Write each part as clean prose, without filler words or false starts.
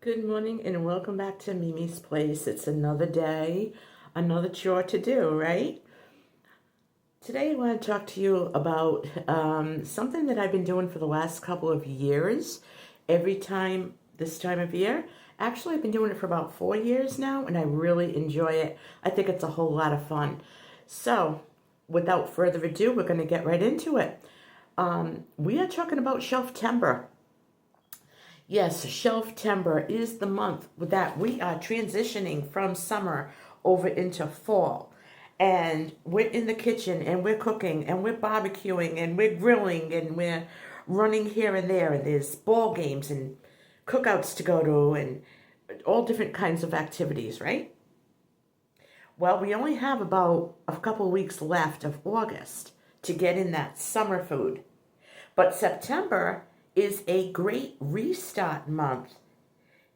Good morning and welcome back to Mimi's Place. It's another day, another chore to do, right? Today I want to talk to you about something that I've been doing for the last couple of years. Every time, this time of year. Actually, I've been doing it for about 4 years now and I really enjoy it. I think it's a whole lot of fun. So, without further ado, we're going to get right into it. We are talking about Shelftember. Yes, Shelftember is the month that we are transitioning from summer over into fall. And we're in the kitchen and we're cooking and we're barbecuing and we're grilling and we're running here and there. And there's ball games and cookouts to go to and all different kinds of activities, right? Well, we only have about a couple weeks left of August to get in that summer food. But September is a great restart month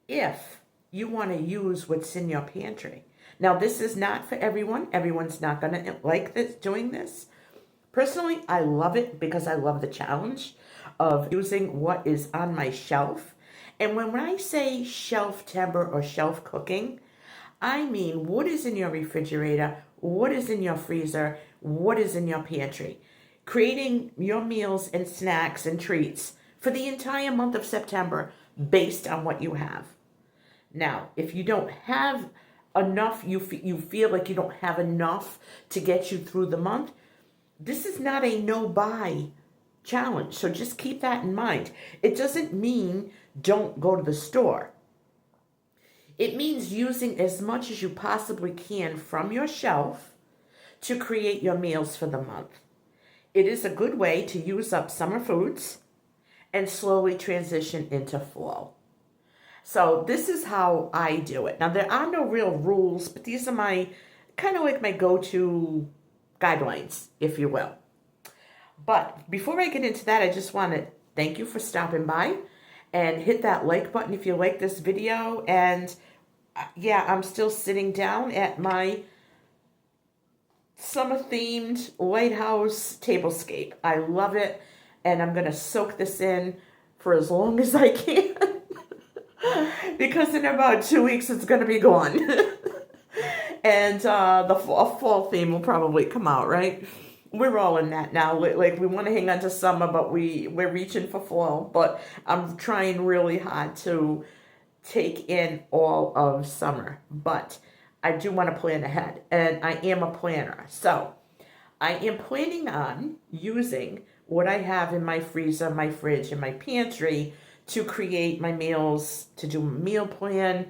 if you want to use what's in your pantry. Now, this is not for everyone. Everyone's not going to like this, doing this. Personally, I love it because I love the challenge of using what is on my shelf. And when I say shelf timber or shelf cooking, I mean what is in your refrigerator, what is in your freezer, what is in your pantry. Creating your meals and snacks and treats for the entire month of September based on what you have. Now, if you don't have enough, you feel like you don't have enough to get you through the month, this is not a no-buy challenge. So just keep that in mind. It doesn't mean don't go to the store. It means using as much as you possibly can from your shelf to create your meals for the month. It is a good way to use up summer foods and slowly transition into fall. So this is how I do it. Now, there are no real rules, but these are my kind of like my go-to guidelines, if you will. But before I get into that, I just want to thank you for stopping by and hit that like button if you like this video. And yeah, I'm still sitting down at my summer-themed lighthouse tablescape. I love it. And I'm going to soak this in for as long as I can. Because in about 2 weeks, it's going to be gone. And the fall theme will probably come out, right? We're all in that now. Like, we want to hang on to summer, but we're reaching for fall. But I'm trying really hard to take in all of summer. But I do want to plan ahead. And I am a planner. So I am planning on using what I have in my freezer, my fridge, and my pantry to create my meals, to do a meal plan.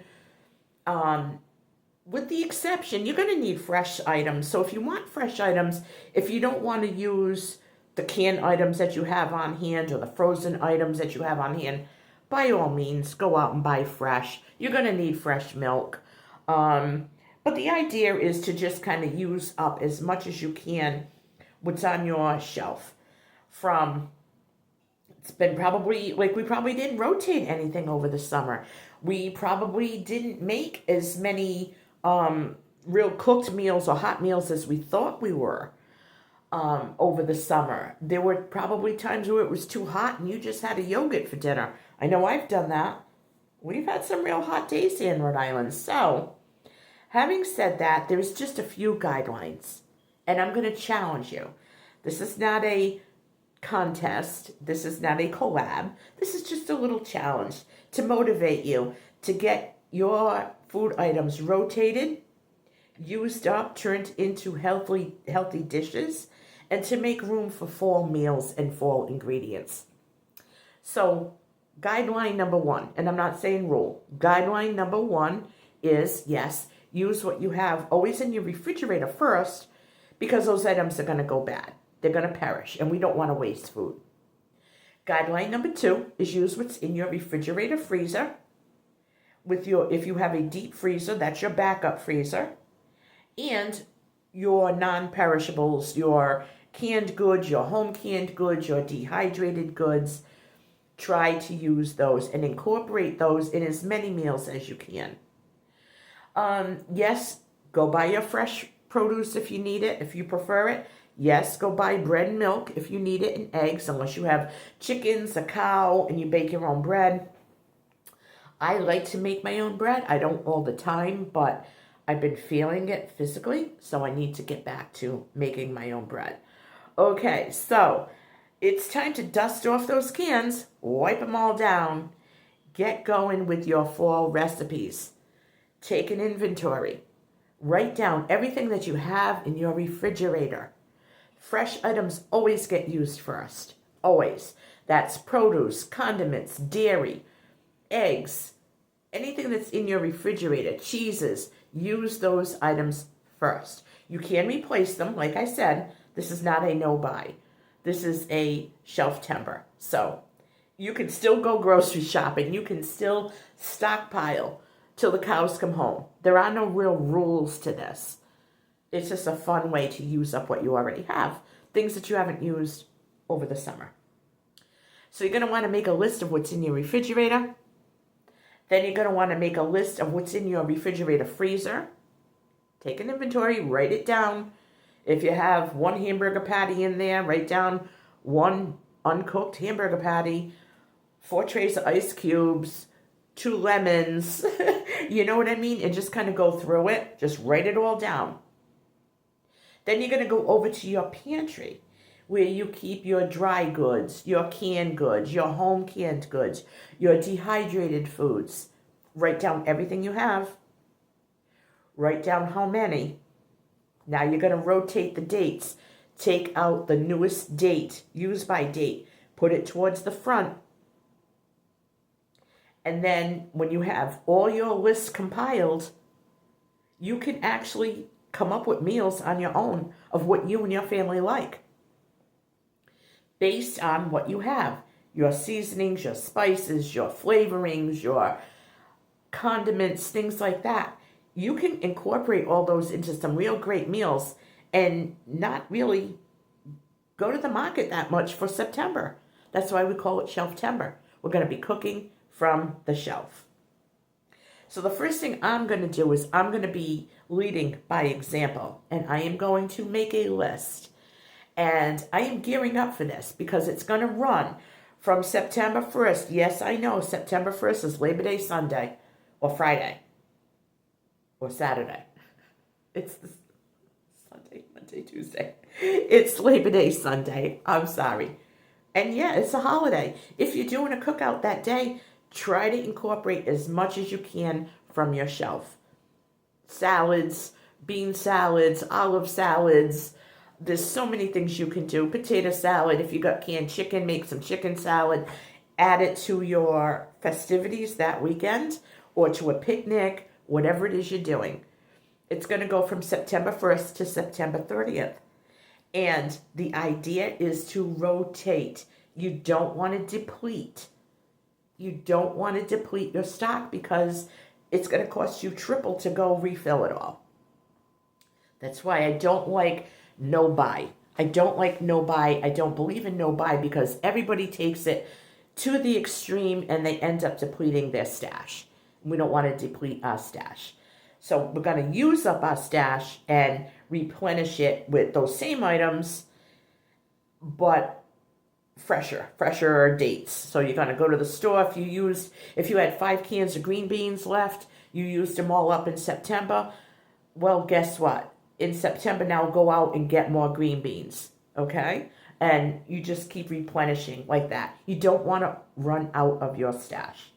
With the exception, you're going to need fresh items. So if you want fresh items, if you don't want to use the canned items that you have on hand or the frozen items that you have on hand, by all means, go out and buy fresh. You're going to need fresh milk. But the idea is to just kind of use up as much as you can what's on your shelf. It's been probably, like, we probably didn't rotate anything over the summer. We probably didn't make as many real cooked meals or hot meals as we thought we were over the summer. There were probably times where it was too hot and you just had a yogurt for dinner. I know I've done that. We've had some real hot days here in Rhode Island. So, having said that, there's just a few guidelines. And I'm going to challenge you. This is not a contest. This is not a collab. This is just a little challenge to motivate you to get your food items rotated, used up, turned into healthy dishes, and to make room for fall meals and fall ingredients. So, guideline number 1, and I'm not saying rule. Guideline number 1 is, yes, use what you have always in your refrigerator first, because those items are going to go bad. They're going to perish, and we don't want to waste food. Guideline number 2 is use what's in your refrigerator freezer. If you have a deep freezer, that's your backup freezer. And your non-perishables, your canned goods, your home canned goods, your dehydrated goods. Try to use those and incorporate those in as many meals as you can. Yes, go buy your fresh produce if you need it, if you prefer it. Yes, go buy bread and milk if you need it, and eggs, unless you have chickens, a cow, and you bake your own bread. I like to make my own bread. I don't all the time, but I've been feeling it physically, so I need to get back to making my own bread. Okay, so it's time to dust off those cans, wipe them all down, get going with your fall recipes. Take an inventory. Write down everything that you have in your refrigerator. Fresh items always get used first. Always. That's produce, condiments, dairy, eggs, anything that's in your refrigerator, cheeses, use those items first. You can replace them, like I said. This is not a no-buy. This is a Shelftember. So you can still go grocery shopping. You can still stockpile till the cows come home. There are no real rules to this. It's just a fun way to use up what you already have. Things that you haven't used over the summer. So you're going to want to make a list of what's in your refrigerator. Then you're going to want to make a list of what's in your refrigerator freezer. Take an inventory, write it down. If you have one hamburger patty in there, write down one uncooked hamburger patty, 4 trays of ice cubes, 2 lemons. You know what I mean? And just kind of go through it. Just write it all down. Then you're going to go over to your pantry where you keep your dry goods, your canned goods, your home canned goods, your dehydrated foods. Write down everything you have. Write down how many. Now you're going to rotate the dates. Take out the newest date, use by date. Put it towards the front. And then when you have all your lists compiled, you can actually come up with meals on your own of what you and your family like. Based on what you have. Your seasonings, your spices, your flavorings, your condiments, things like that. You can incorporate all those into some real great meals and not really go to the market that much for September. That's why we call it Shelftember. We're going to be cooking from the shelf. So the first thing I'm going to do is I'm going to be leading by example, and I am going to make a list. And I am gearing up for this because it's going to run from September 1st. Yes, I know September 1st is Labor Day Sunday or Friday or Saturday. It's the Sunday, Monday, Tuesday. It's Labor Day Sunday. I'm sorry. And yeah, it's a holiday. If you're doing a cookout that day, try to incorporate as much as you can from your shelf. Salads, bean salads, olive salads. There's so many things you can do. Potato salad. If you got canned chicken, make some chicken salad. Add it to your festivities that weekend or to a picnic, whatever it is you're doing. It's going to go from September 1st to September 30th. And the idea is to rotate. You don't want to deplete. You don't want to deplete your stock because it's going to cost you triple to go refill it all. That's why I don't like no buy. I don't like no buy. I don't believe in no buy because everybody takes it to the extreme and they end up depleting their stash. We don't want to deplete our stash. So we're going to use up our stash and replenish it with those same items, but fresher dates. So you're going to go to the store. If you had 5 cans of green beans left, you used them all up in September. Well, guess what? In September now, go out and get more green beans, okay? And you just keep replenishing like that. You don't want to run out of your stash.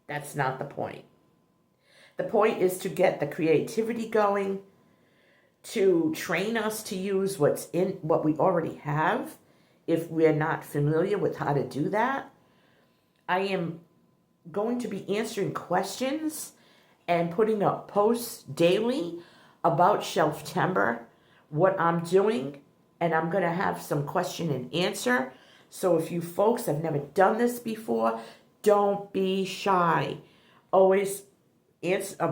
That's not the point. The point is to get the creativity going, to train us to use what's in what we already have if we're not familiar with how to do that. I am going to be answering questions and putting up posts daily about Shelftember, what I'm doing, and I'm going to have some question and answer. So if you folks have never done this before, don't be shy. Always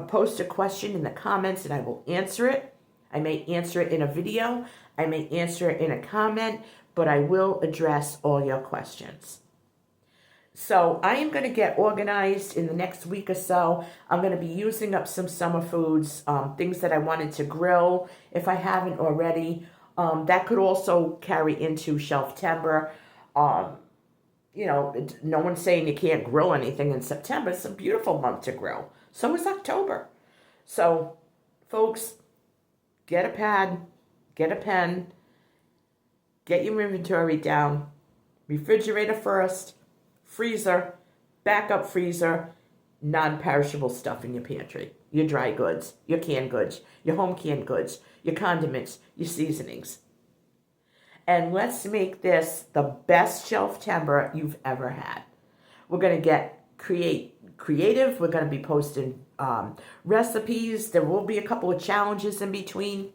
post a question in the comments and I will answer it. I may answer it in a video. I may answer it in a comment, but I will address all your questions. So I am going to get organized in the next week or so. I'm going to be using up some summer foods, things that I wanted to grill if I haven't already. That could also carry into Shelftember. no one's saying you can't grill anything in September. It's a beautiful month to grill. So is October. So, folks, get a pad, get a pen, get your inventory down, refrigerator first, freezer, backup freezer, non-perishable stuff in your pantry, your dry goods, your canned goods, your home canned goods, your condiments, your seasonings. And let's make this the best Shelftember you've ever had. We're going to get creative. We're going to be posting recipes. There will be a couple of challenges in between.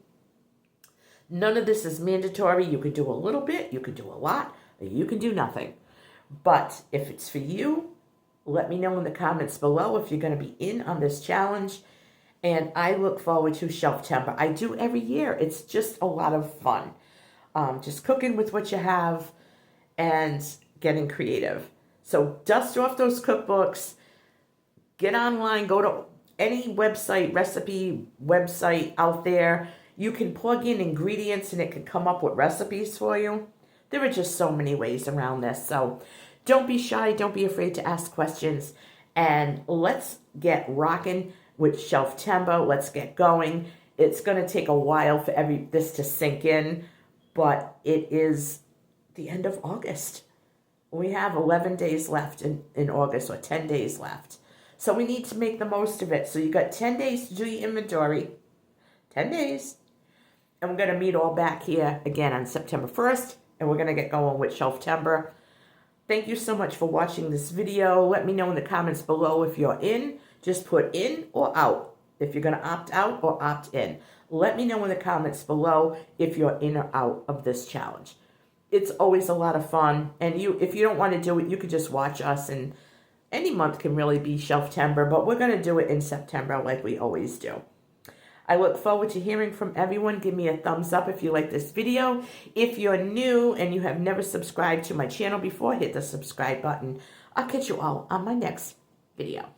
None of this is mandatory. You can do a little bit, you can do a lot, or you can do nothing. But if it's for you, let me know in the comments below if you're going to be in on this challenge. And I look forward to Shelftember. I do every year. It's just a lot of fun. Just cooking with what you have and getting creative. So dust off those cookbooks. Get online. Go to any website, recipe website out there. You can plug in ingredients and it can come up with recipes for you. There are just so many ways around this. So don't be shy. Don't be afraid to ask questions. And let's get rocking with Shelftember. Let's get going. It's going to take a while for this to sink in, but it is the end of August. We have 11 days left in August, or 10 days left. So we need to make the most of it. So you got 10 days to do your inventory. 10 days. And we're going to meet all back here again on September 1st. And we're going to get going with Shelftember. Thank you so much for watching this video. Let me know in the comments below if you're in. Just put in or out. If you're going to opt out or opt in. Let me know in the comments below if you're in or out of this challenge. It's always a lot of fun. And if you don't want to do it, you could just watch us. And any month can really be Shelftember. But we're going to do it in September like we always do. I look forward to hearing from everyone. Give me a thumbs up if you like this video. If you're new and you have never subscribed to my channel before, hit the subscribe button. I'll catch you all on my next video.